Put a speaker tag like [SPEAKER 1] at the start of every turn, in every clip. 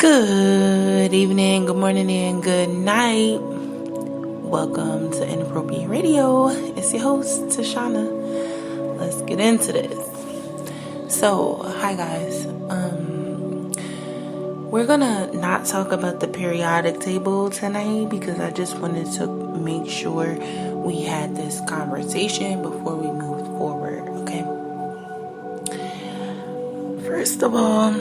[SPEAKER 1] Good evening, good morning, and good night. Welcome to Inappropriate Radio. It's your host, Tashana. Let's get into this. So, hi guys. We're gonna not talk about the periodic table tonight because I just wanted to make sure we had this conversation before we moved forward, okay? First of all,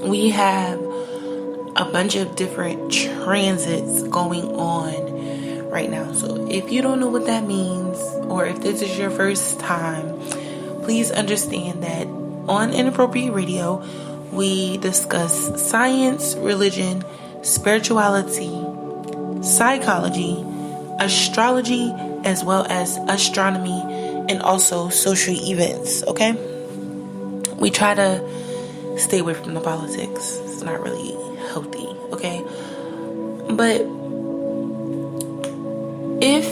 [SPEAKER 1] we have a bunch of different transits going on right now. So if you don't know what that means, or if this is your first time, please understand that on Inappropriate Radio, we discuss science, religion, spirituality, psychology, astrology, as well as astronomy, and also social events, okay? We try to stay away from the politics. It's not really healthy, okay? But if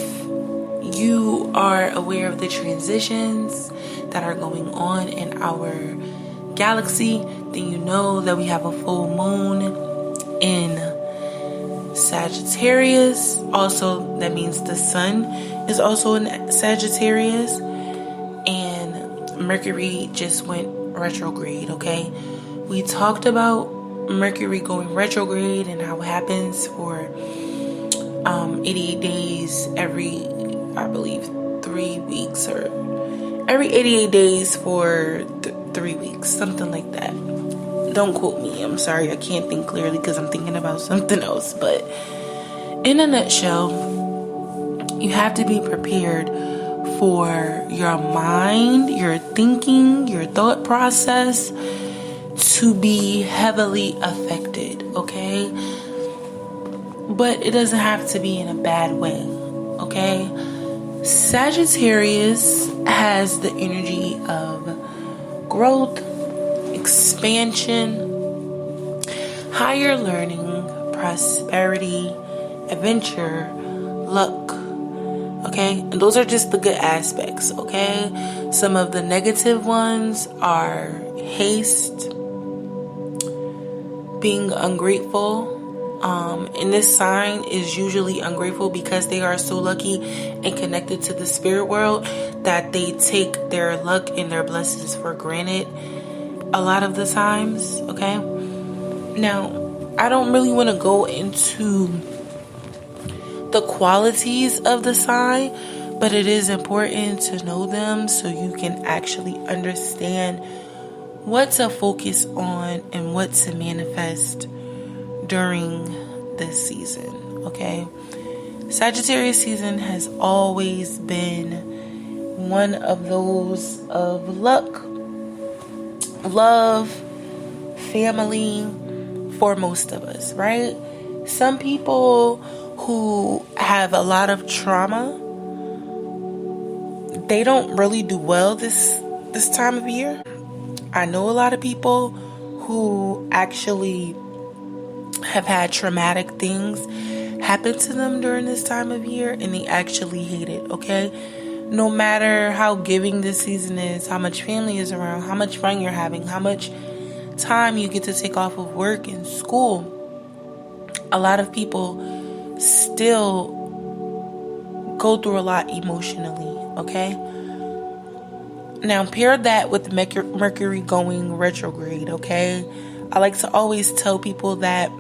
[SPEAKER 1] you are aware of the transitions that are going on in our galaxy, then you know that we have a full moon in Sagittarius. Also, that means the sun is also in Sagittarius, and Mercury just went retrograde, okay? We talked about Mercury going retrograde and how it happens for 88 days every, I believe, 3 weeks, or every 88 days for 3 weeks, something like that. Don't quote me. I'm sorry, I can't think clearly because I'm thinking about something else. But in a nutshell, you have to be prepared for your mind, your thinking, your thought process to be heavily affected, okay? But it doesn't have to be in a bad way, okay? Sagittarius has the energy of growth, expansion, higher learning, prosperity, adventure, luck, okay? And those are just the good aspects, okay? Some of the negative ones are haste, being ungrateful. And this sign is usually ungrateful because they are so lucky and connected to the spirit world that they take their luck and their blessings for granted a lot of the times, okay? Now, I don't really want to go into the qualities of the sign, but it is important to know them so you can actually understand what to focus on and what to manifest during this season, okay? Sagittarius season has always been one of those of luck, love, family for most of us, right? Some people who have a lot of trauma, they don't really do well this time of year. I know a lot of people who actually have had traumatic things happen to them during this time of year, and they actually hate it, okay? No matter how giving this season is, how much family is around, how much fun you're having, how much time you get to take off of work and school, a lot of people still go through a lot emotionally, okay? Now, pair that with Mercury going retrograde, okay? I like to always tell people that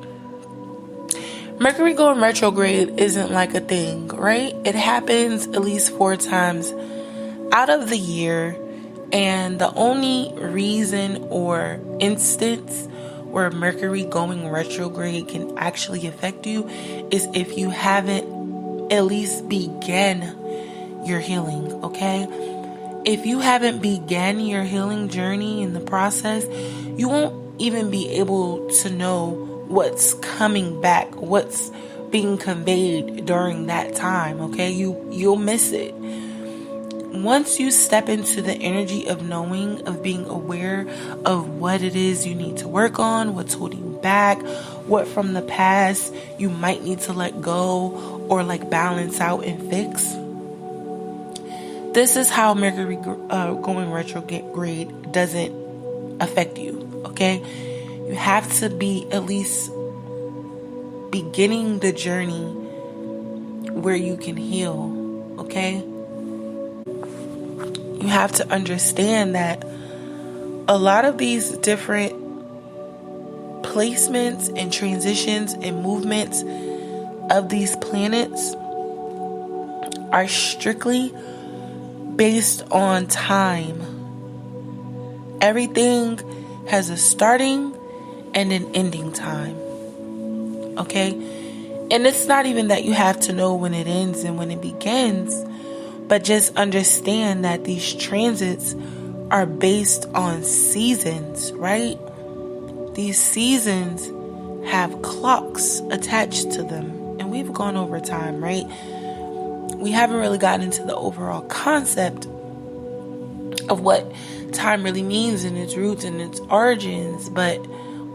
[SPEAKER 1] Mercury going retrograde isn't like a thing, right? It happens at least 4 times out of the year, and the only reason or instance where Mercury going retrograde can actually affect you is if you haven't at least began your healing, okay? If you haven't began your healing journey in the process, you won't even be able to know what's coming back, what's being conveyed during that time, okay? You'll miss it. Once you step into the energy of knowing, of being aware of what it is you need to work on, what's holding you back, what from the past you might need to let go or like balance out and fix, this is how Mercury going retrograde doesn't affect you, okay? You have to be at least beginning the journey where you can heal, okay? You have to understand that a lot of these different placements and transitions and movements of these planets are strictly based on time. Everything has a starting and an ending time. Okay? And it's not even that you have to know when it ends and when it begins, but just understand that these transits are based on seasons, right? These seasons have clocks attached to them. And we've gone over time, right? We haven't really gotten into the overall concept of what time really means and its roots and its origins, but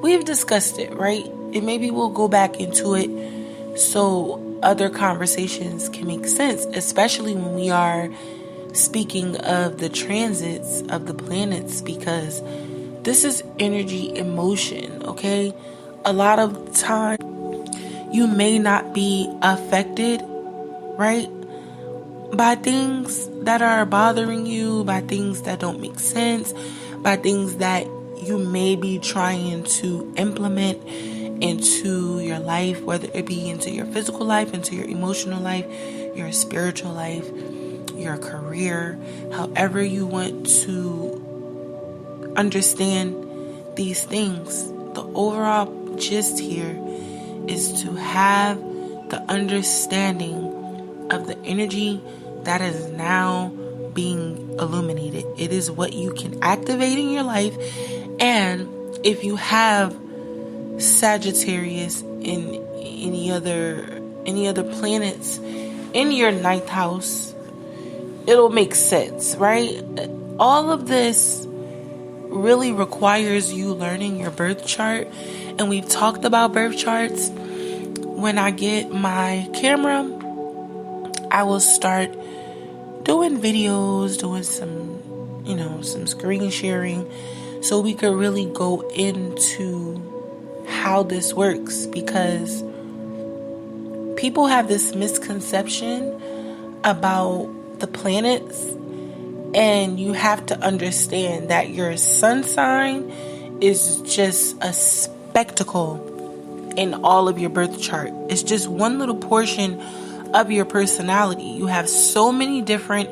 [SPEAKER 1] we've discussed it, right? And maybe we'll go back into it so other conversations can make sense, especially when we are speaking of the transits of the planets, because this is energy in motion, okay? A lot of time you may not be affected, right, by things that are bothering you, by things that don't make sense, by things that you may be trying to implement into your life, whether it be into your physical life, into your emotional life, your spiritual life, your career, however you want to understand these things. The overall gist here is to have the understanding of the energy that is now being illuminated. It is what you can activate in your life. And if you have Sagittarius in any other planets in your ninth house, it'll make sense, right? All of this really requires you learning your birth chart. And we've talked about birth charts. When I get my camera, I will start doing videos, doing some screen sharing, so we could really go into how this works, because people have this misconception about the planets, and you have to understand that your sun sign is just a spectacle in all of your birth chart. It's just one little portion of your personality. You have so many different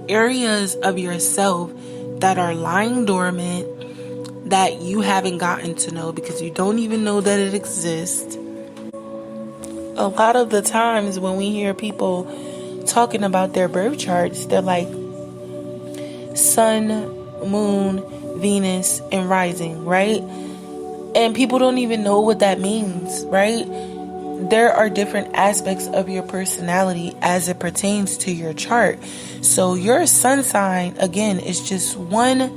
[SPEAKER 1] areas of yourself that are lying dormant that you haven't gotten to know because you don't even know that it exists. A lot of the times when we hear people talking about their birth charts, they're like sun, moon, Venus, and rising, right? And people don't even know what that means, right? There are different aspects of your personality as it pertains to your chart. So your sun sign, again, is just one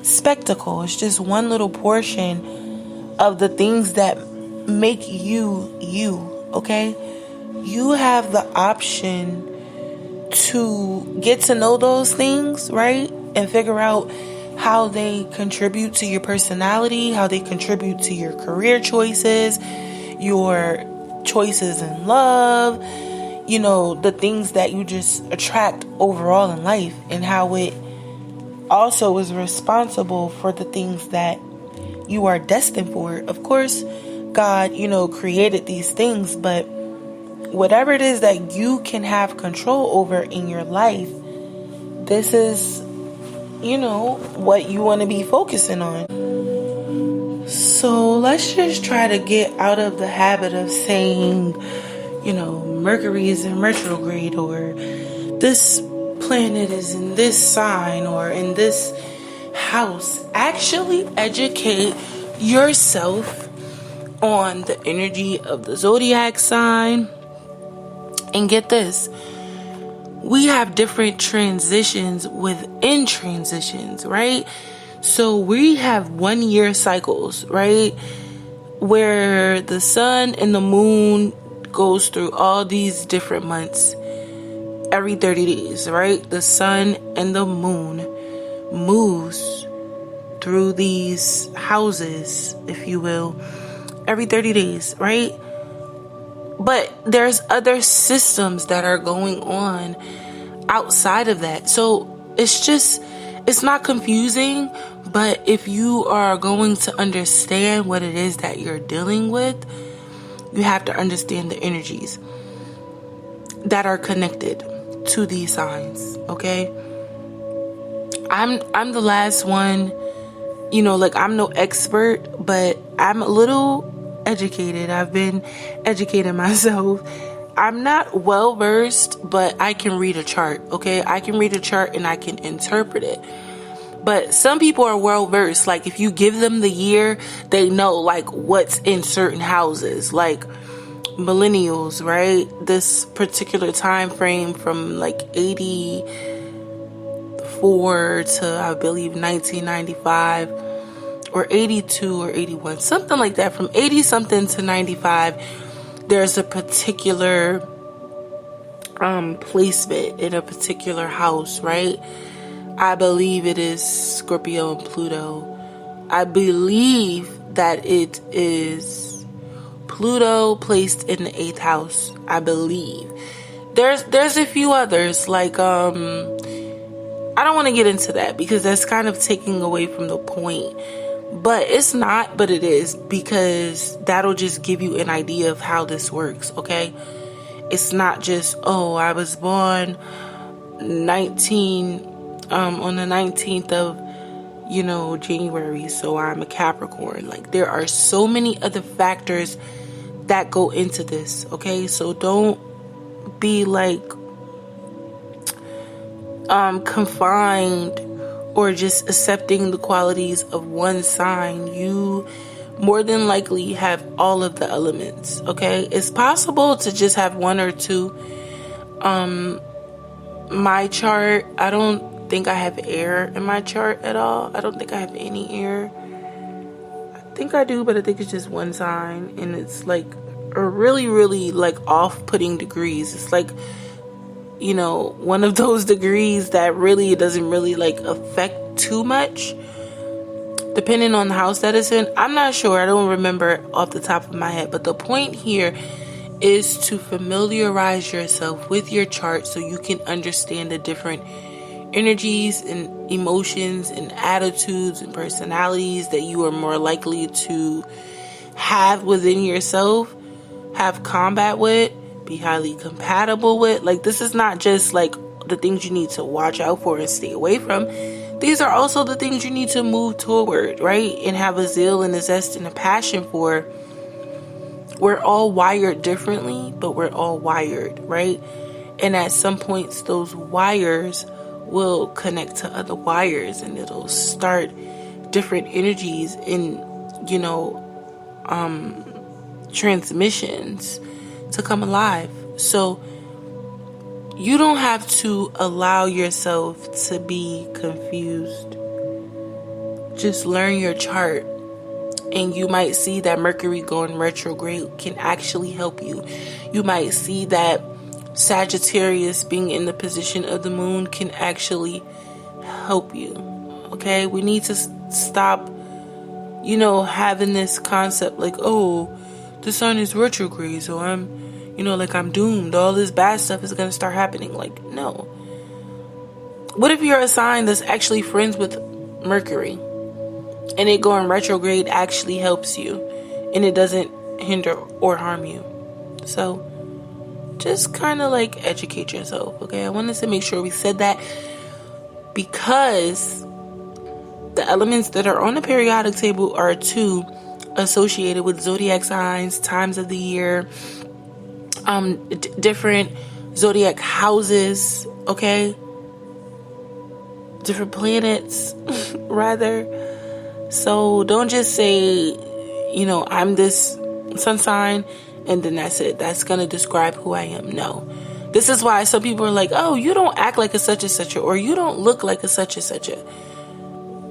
[SPEAKER 1] spectacle. It's just one little portion of the things that make you you, okay? You have the option to get to know those things, right? And figure out how they contribute to your personality, how they contribute to your career choices, your choices in love, the things that you just attract overall in life, and how it also is responsible for the things that you are destined for. Of course, God, created these things, but whatever it is that you can have control over in your life, this is, what you want to be focusing on. So let's just try to get out of the habit of saying, Mercury is in retrograde, or this planet is in this sign or in this house. Actually educate yourself on the energy of the zodiac sign. And get this, we have different transitions within transitions, right? So we have 1 year cycles, right? Where the sun and the moon goes through all these different months every 30 days, right? The sun and the moon moves through these houses, if you will, every 30 days, right? But there's other systems that are going on outside of that. So it's not confusing, but if you are going to understand what it is that you're dealing with, you have to understand the energies that are connected to these signs, okay? I'm the last one, I'm no expert, but I'm a little educated. I've been educating myself. I'm not well versed, but I can read a chart, okay? I can read a chart and I can interpret it. But some people are well versed. Like if you give them the year, they know like what's in certain houses, like millennials, right? This particular time frame from like 84 to I believe 1995 or 82 or 81, something like that. From 80 something to 95, there's a particular placement in a particular house, right? I believe it is Scorpio and Pluto. I believe that it is Pluto placed in the 8th house. I believe. There's a few others, like I don't want to get into that because that's kind of taking away from the point. But it's not, but it is, because that'll just give you an idea of how this works, okay? It's not just, I was born on the 19th of, January, so I'm a Capricorn. Like, there are so many other factors that go into this, okay? So don't be like confined or just accepting the qualities of one sign. You more than likely have all of the elements, okay? It's possible to just have one or two. My chart, I don't think I have air in my chart at all. I don't think I have any air. I think I do, but I think it's just one sign, and it's like a really, really like off-putting degrees. It's like, one of those degrees that really doesn't really like affect too much, depending on the house that it's in. I'm not sure. I don't remember off the top of my head. But the point here is to familiarize yourself with your chart so you can understand the different energies and emotions and attitudes and personalities that you are more likely to have within yourself, have combat with, be highly compatible with. Like, this is not just like the things you need to watch out for and stay away from. These are also the things you need to move toward, right? And have a zeal and a zest and a passion for. We're all wired differently, but we're all wired, right? And at some points, those wires will connect to other wires, and it'll start different energies in, transmissions to come alive. So you don't have to allow yourself to be confused. Just learn your chart, and you might see that Mercury going retrograde can actually help you. You might see that Sagittarius being in the position of the moon can actually help you. Okay? We need to stop, having this concept like, the sun is retrograde, so I'm doomed. All this bad stuff is going to start happening. Like, no. What if you're a sign that's actually friends with Mercury, and it going retrograde actually helps you, and it doesn't hinder or harm you? So just kind of like educate yourself, okay? I wanted to make sure we said that, because the elements that are on the periodic table are two associated with zodiac signs, times of the year, different zodiac houses, okay? Different planets, rather. So don't just say, I'm this sun sign, and then that's it. That's going to describe who I am. No. This is why some people are like, you don't act like a such and such, or you don't look like a such and such.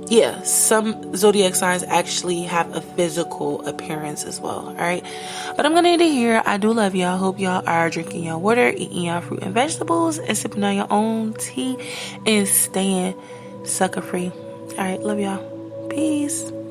[SPEAKER 1] Yeah, some zodiac signs actually have a physical appearance as well, all right? But I'm going to end it here. I do love y'all. Hope y'all are drinking your water, eating your fruit and vegetables, and sipping on your own tea, and staying sucker free. All right, love y'all. Peace.